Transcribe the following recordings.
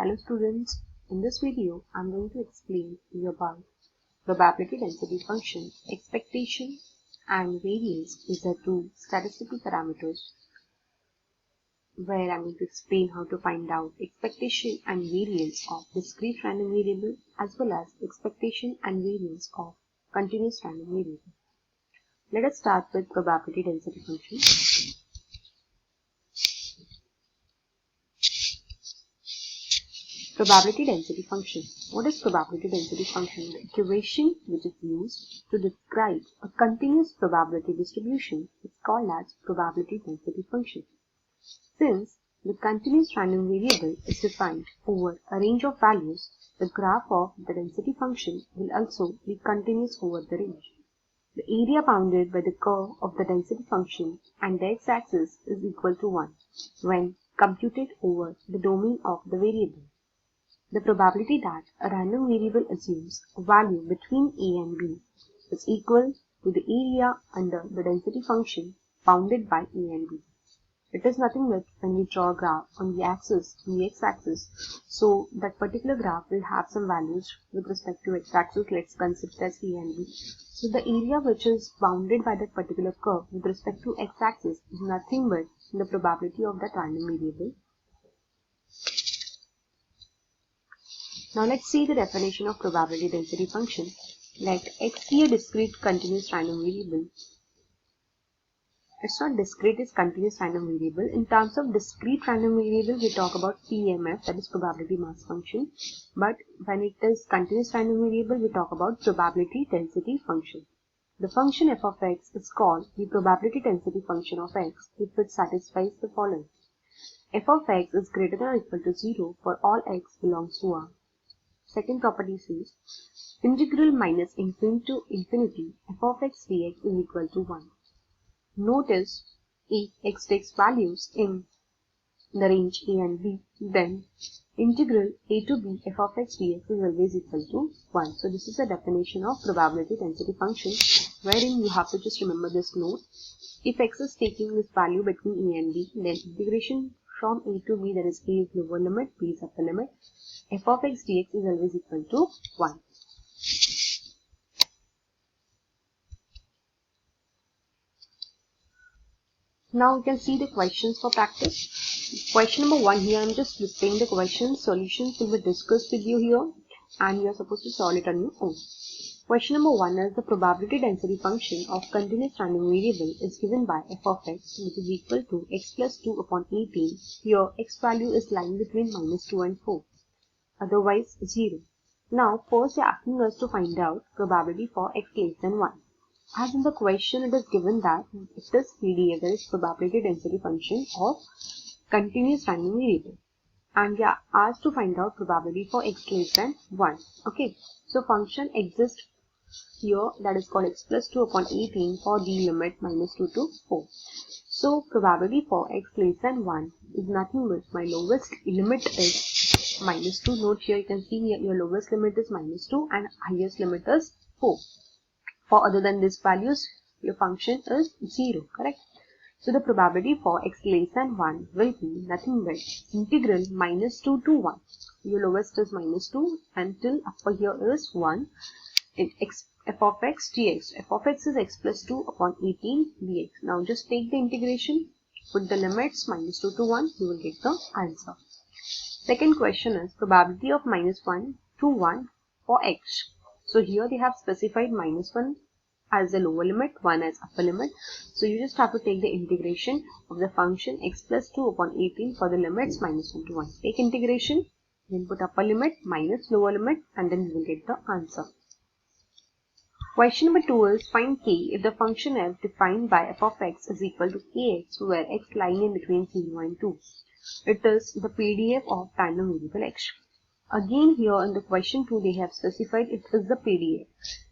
Hello students, in this video I am going to explain to you about probability density function. Expectation and variance is the two statistical parameters where I am going to explain how to find out expectation and variance of discrete random variable as well as expectation and variance of continuous random variable. Let us start with probability density function. Probability density function. What is probability density function? The equation which is used to describe a continuous probability distribution is called as probability density function. Since the continuous random variable is defined over a range of values, the graph of the density function will also be continuous over the range. The area bounded by the curve of the density function and the x-axis is equal to 1 when computed over the domain of the variable. The probability that a random variable assumes a value between a and b is equal to the area under the density function bounded by a and b. It is nothing but when we draw a graph on the axis, the x-axis, so that particular graph will have some values with respect to x-axis. Let's consider as a and b. So the area which is bounded by that particular curve with respect to x-axis is nothing but the probability of that random variable. Now let's see the definition of probability density function. Let x be a discrete continuous random variable. It's not discrete, it's continuous random variable. In terms of discrete random variable, we talk about PMF, that is probability mass function. But when it is continuous random variable, we talk about probability density function. The function f of x is called the probability density function of x if it satisfies the following. F of x is greater than or equal to 0 for all x belongs to R. Second property says, integral minus infinity to infinity f of x dx is equal to 1. Notice, if x takes values in the range a and b, then integral a to b f of x dx is always equal to 1. So this is the definition of probability density function, wherein you have to just remember this note. If x is taking this value between a and b, then integration from a to b, that is a is lower limit, b is upper limit, f of x dx is always equal to 1. Now you can see the questions for practice. Question number 1 here, I am just displaying the questions. Solutions will be discussed with you here and you are supposed to solve it on your own. Question number 1 is the probability density function of continuous random variable is given by f of x, which is equal to x plus 2 upon 18. Here x value is lying between minus 2 and 4. Otherwise 0. Now first they are asking us to find out probability for x less than 1. As in the question it is given that it is PDF, that is probability density function of continuous random variable, and we are asked to find out probability for x less than 1. Okay, so function exists here, that is called x plus 2 upon 18 for the limit minus 2 to 4. So probability for x less than 1 is nothing but my lowest limit is minus 2. Note here, you can see here your lowest limit is minus 2 and highest limit is 4. For other than these values, your function is 0, correct? So the probability for x less than 1 will be nothing but integral minus 2 to 1. Your lowest is minus 2 until upper here is 1 in f of x dx. F of x is x plus 2 upon 18 dx. Now just take the integration, put the limits minus 2 to 1, you will get the answer. Second question is probability of minus 1 to 1 for x. So here they have specified minus 1 as the lower limit, 1 as upper limit. So you just have to take the integration of the function x plus 2 upon 18 for the limits minus 1 to 1. Take integration, then put upper limit minus lower limit, and then you will get the answer. Question number 2 is find k if the function f defined by f of x is equal to kx where x lying in between 0 and 2. It is the PDF of random variable x. Again here in the question 2 they have specified it is the PDF.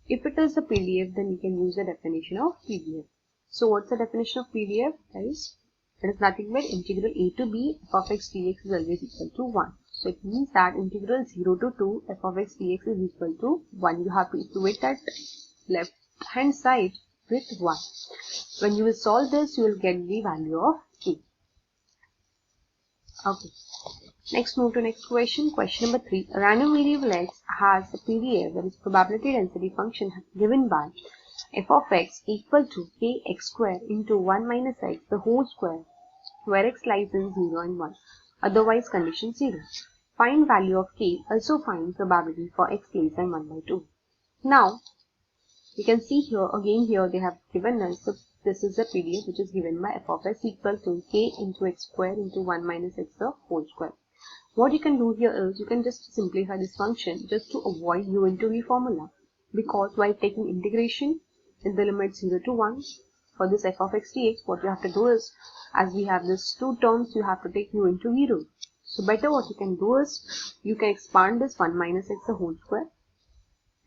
If it is the PDF, then you can use the definition of PDF. So what's the definition of PDF? It is nothing but integral a to b f of x dx is always equal to 1. So it means that integral 0 to 2 f of x dx is equal to 1. You have to equate that left hand side with 1. When you will solve this, you will get the value of k. Okay. Next, move to next question. Question number 3. A random variable x has a PDA, that is probability density function, given by f of x equal to kx square into 1 minus x the whole square, where x lies in 0 and 1. Otherwise, condition 0. Find value of k. Also find probability for x less than 1 by 2. Now, you can see here, again here they have given us, so this is the PDF which is given by f of x equal to k into x square into 1 minus x the whole square. What you can do here is, you can just simplify this function just to avoid u into v formula. Because while taking integration in the limit 0 to 1, for this f of x dx, what you have to do is, as we have these two terms, you have to take u into v rule. So better what you can do is, you can expand this 1 minus x the whole square.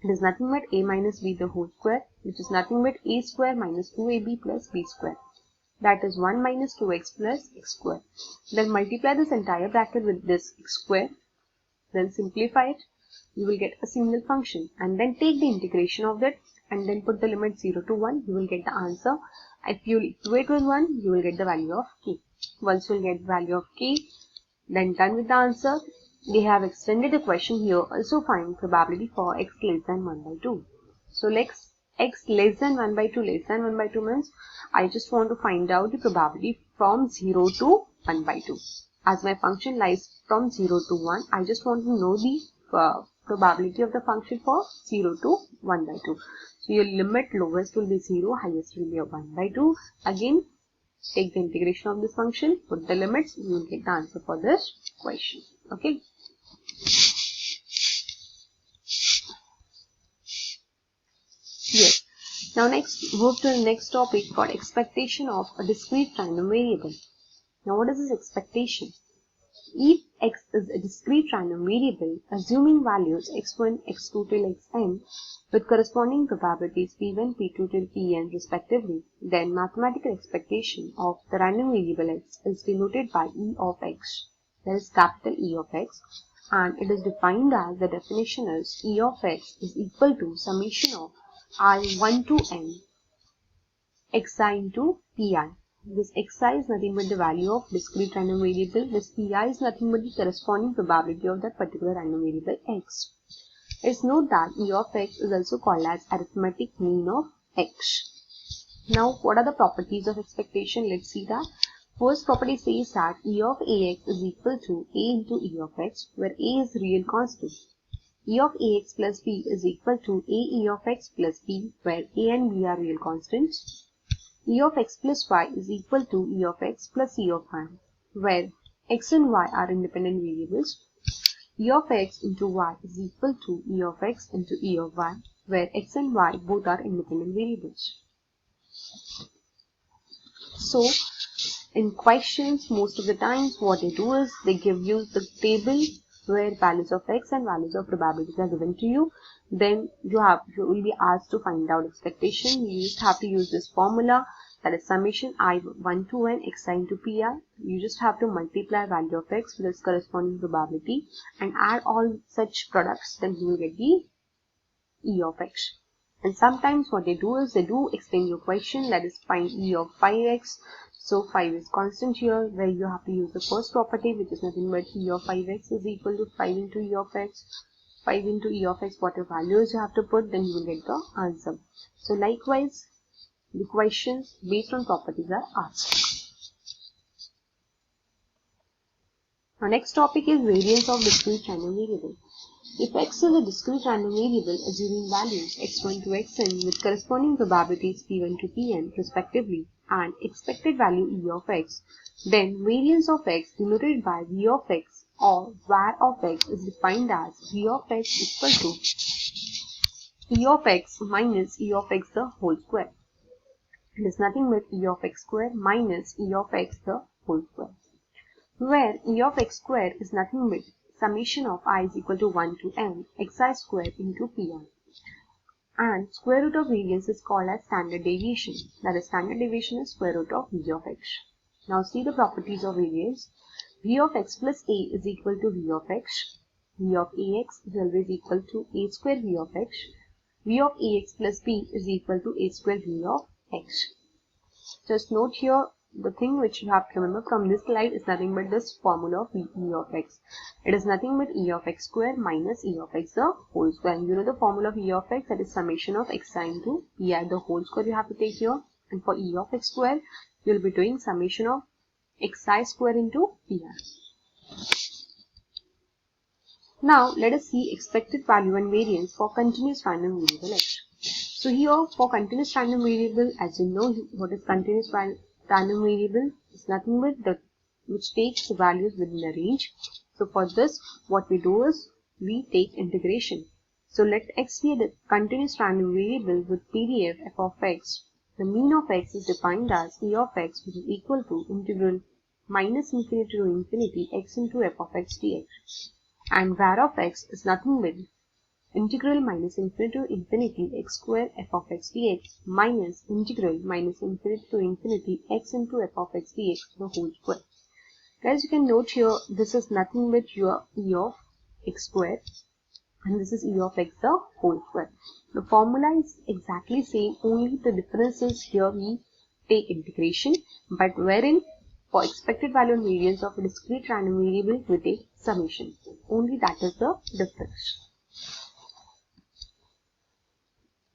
It is nothing but a minus b the whole square, which is nothing but a square minus 2ab plus b square. That is 1 minus 2x plus x square. Then multiply this entire bracket with this x square. Then simplify it. You will get a single function. And then take the integration of that. And then put the limit 0 to 1. You will get the answer. If you equate with 1, you will get the value of k. Once you will get the value of k, then done with the answer. They have extended the question here. Also find probability for x less than 1 by 2. So let's x less than 1 by 2 less than 1 by 2 means I just want to find out the probability from 0 to 1 by 2. As my function lies from 0 to 1, I just want to know the probability of the function for 0 to 1 by 2. So your limit lowest will be 0, highest will be a 1 by 2. Again, take the integration of this function, put the limits, you will get the answer for this question. Okay. Yes. Now next, move to the next topic called expectation of a discrete random variable. Now what is this expectation? If x is a discrete random variable, assuming values x1, x2 till xn with corresponding probabilities p1, p2 till pn respectively, then mathematical expectation of the random variable x is denoted by e of x. There is capital E of x, and it is defined as, the definition is, e of x is equal to summation of I1 to n xi into pi. This xi is nothing but the value of discrete random variable. This pi is nothing but the corresponding probability of that particular random variable x. Let's note that e of x is also called as arithmetic mean of x. Now, what are the properties of expectation? Let's see that. First property says that e of ax is equal to a into e of x, where a is real constant. E of ax plus b is equal to a e of x plus b, where a and b are real constants. E of x plus y is equal to e of x plus e of y, where x and y are independent variables. E of x into y is equal to e of x into e of y, where x and y both are independent variables. So, in questions, most of the times what they do is, they give you the table where values of x and values of probabilities are given to you. Then you will be asked to find out expectation. You just have to use this formula, that is summation I1 to n xi into pi. You just have to multiply value of x with its corresponding probability and add all such products, then you will get the e of x. And sometimes what they do is, they do extend your question, that is find e of 5x. So 5 is constant here, where you have to use the first property, which is nothing but e of 5x is equal to 5 into e of x. 5 into e of x, whatever values you have to put, then you will get the answer. So likewise, the questions based on properties are asked. Our next topic is variance of discrete random variable. If x is a discrete random variable assuming values x1 to xn with corresponding probabilities p1 to pn respectively and expected value e of x, then variance of x denoted by v of x or var of x is defined as v of x equal to e of x minus e of x the whole square. It is nothing but e of x square minus e of x the whole square, where e of x square is nothing but summation of I is equal to 1 to n xi square into pi. And square root of variance is called as standard deviation. That is, standard deviation is square root of v of x. Now see the properties of variance. V of x plus a is equal to v of x. V of ax is always equal to a square v of x. V of ax plus b is equal to a square v of x. Just note here, the thing which you have to remember from this slide is nothing but this formula of e of x. It is nothing but e of x square minus e of x the whole square. And you know the formula of e of x, that is summation of xi into pi the whole square you have to take here. And for e of x square, you will be doing summation of xi square into pi. Now let us see expected value and variance for continuous random variable x. So here for continuous random variable, as you know what is continuous random variable, is nothing but the which takes the values within the range. So for this, what we do is we take integration. So let x be a continuous random variable with PDF f of x. The mean of x is defined as e of x, which is equal to integral minus infinity to infinity x into f of x dx. And var of x is nothing but integral minus infinity to infinity x square f of x dx minus integral minus infinity to infinity x into f of x dx the whole square. Guys, you can note here this is nothing but your e of x square and this is e of x the whole square. The formula is exactly same, only the difference is here we take integration, but wherein for expected value and variance of a discrete random variable we take summation. Only that is the difference.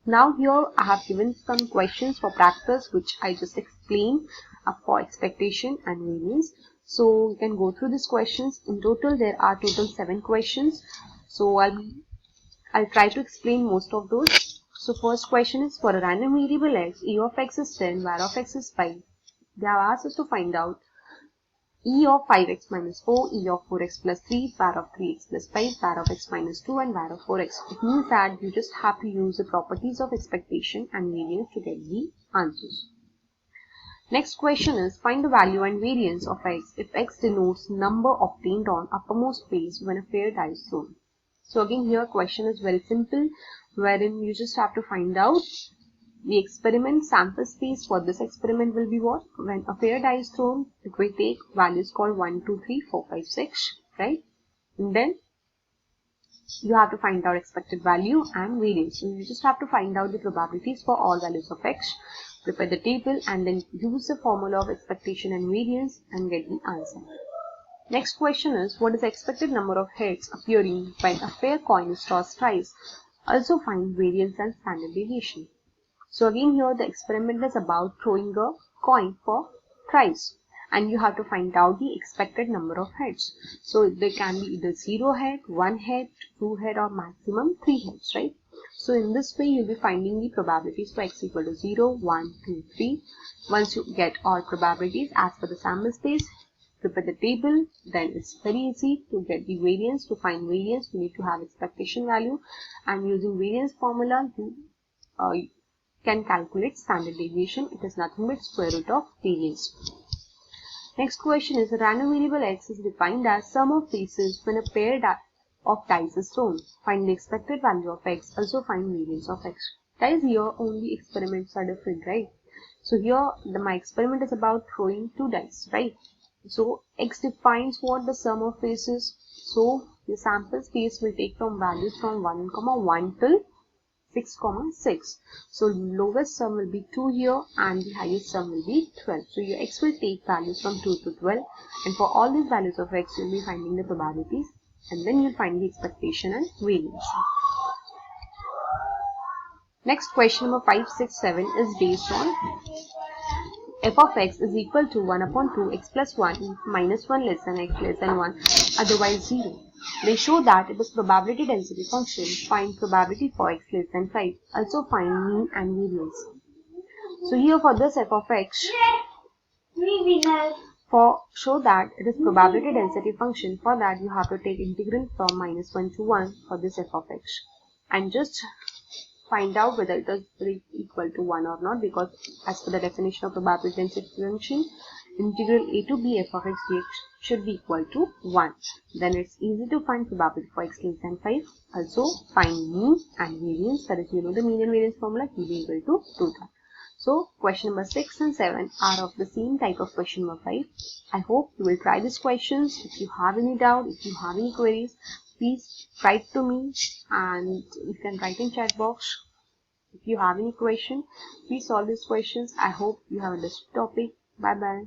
Now here I have given some questions for practice which I just explained for expectation and variance. So you can go through these questions. In total there are 7 questions. So I'll try to explain most of those. So first question is for a random variable x, e of x is 10, var of x is 5. They have asked us to find out e of 5x minus 4, e of 4x plus 3, var of 3x plus 5, var of x minus 2 and var of 4x. It means that you just have to use the properties of expectation and variance to get the answers. Next question is find the value and variance of x if x denotes number obtained on uppermost face when a fair die is thrown. So again here question is very simple, wherein you just have to find out the experiment sample space for this experiment will be what? When a fair die is thrown, it will take values called 1, 2, 3, 4, 5, 6, right? And then you have to find out expected value and variance. So you just have to find out the probabilities for all values of x, prepare the table and then use the formula of expectation and variance and get the answer. Next question is what is the expected number of heads appearing when a fair coin is tossed thrice? Also find variance and standard deviation. So again here the experiment is about throwing a coin for thrice and you have to find out the expected number of heads. So there can be either 0 head, 1 head, 2 head or maximum 3 heads, right? So in this way you'll be finding the probabilities for x equal to 0, 1, 2, 3. Once you get all probabilities as per the sample space, prepare the table, then it's very easy to get the variance. To find variance you need to have expectation value and using variance formula you can calculate standard deviation. It is nothing but square root of variance. Next question is a random variable x is defined as sum of faces when a pair of dice is thrown. Find the expected value of x, also find variance of x. Guys, here only experiments are different, right? So here my experiment is about throwing 2 dice, right? So x defines what the sum of faces. So the sample space will take from values from 1, 1 till 6, 6. So lowest sum will be 2 here and the highest sum will be 12. So your x will take values from 2 to 12 and for all these values of x you'll be finding the probabilities and then you'll find the expectation and variance. Next question number 5, 6, 7 is based on f of x is equal to 1 upon 2 x plus 1 if minus 1 less than x less than 1 otherwise 0. They show that it is probability density function. Find probability for x less than 5. Also find mean and variance. So here for this f of x, for show that it is probability density function, for that you have to take integral from minus 1 to 1 for this f of x and just find out whether it is equal to 1 or not, because as per the definition of probability density function, integral a to b f of x dx should be equal to 1. Then it's easy to find probability for x less than 5. Also find mean and variance, that is you know the mean and variance formula, you'll be able to do that. So question number 6 and 7 are of the same type of question number 5. I hope you will try these questions. If you have any doubt, if you have any queries, please write to me and you can write in chat box. If you have any question, please solve these questions. I hope you have understood the topic. Bye bye.